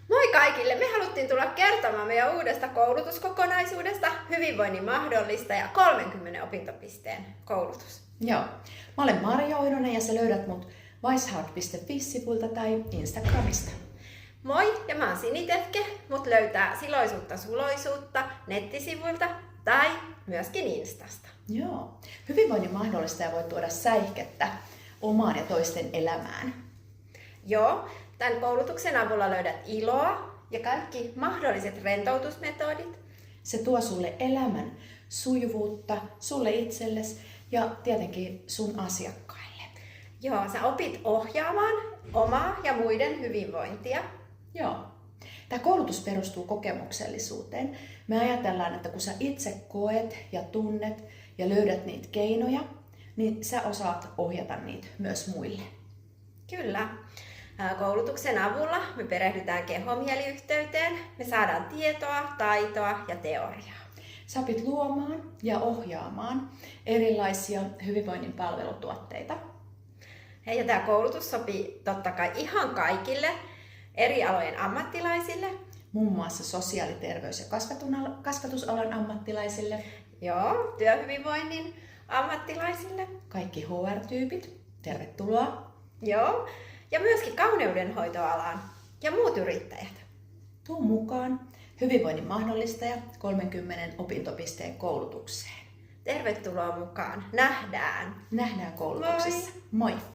Moi kaikille! Me haluttiin tulla kertomaan meidän uudesta koulutuskokonaisuudesta Hyvinvoinnin mahdollistaja 30 opintopisteen koulutus. Joo. Mä olen Marja Oinonen ja sä löydät mut wiseheart.fi-sivuilta tai Instagramista. Moi, ja mä oon Sinitefke. Mut löytää Siloisuutta Suloisuutta nettisivuilta tai myöskin Instasta. Joo. Hyvinvoinnin mahdollistaja voi tuoda säihkettä omaan ja toisten elämään. Joo, tämän koulutuksen avulla löydät iloa ja kaikki mahdolliset rentoutusmetodit. Se tuo sulle elämän sujuvuutta, sulle itsellesi ja tietenkin sun asiakkaille. Joo, sä opit ohjaamaan omaa ja muiden hyvinvointia. Joo. Tämä koulutus perustuu kokemuksellisuuteen. Me ajatellaan, että kun sä itse koet ja tunnet ja löydät niitä keinoja, niin sä osaat ohjata niitä myös muille. Kyllä. Koulutuksen avulla me perehdytään keho-mieliyhteyteen, me saadaan tietoa, taitoa ja teoriaa. Sä opit luomaan ja ohjaamaan erilaisia hyvinvoinnin palvelutuotteita. Ja tämä koulutus sopii totta kai ihan kaikille eri alojen ammattilaisille. Muun muassa sosiaali-, terveys- ja kasvatusalan ammattilaisille. Joo, työhyvinvoinnin ammattilaisille. Kaikki HR-tyypit, tervetuloa. Joo, ja myöskin kauneudenhoitoalaan ja muut yrittäjät. Tuu mukaan Hyvinvoinnin mahdollistaja 30 opintopisteen koulutukseen. Tervetuloa mukaan. Nähdään. Nähdään koulutuksessa. Moi! Moi!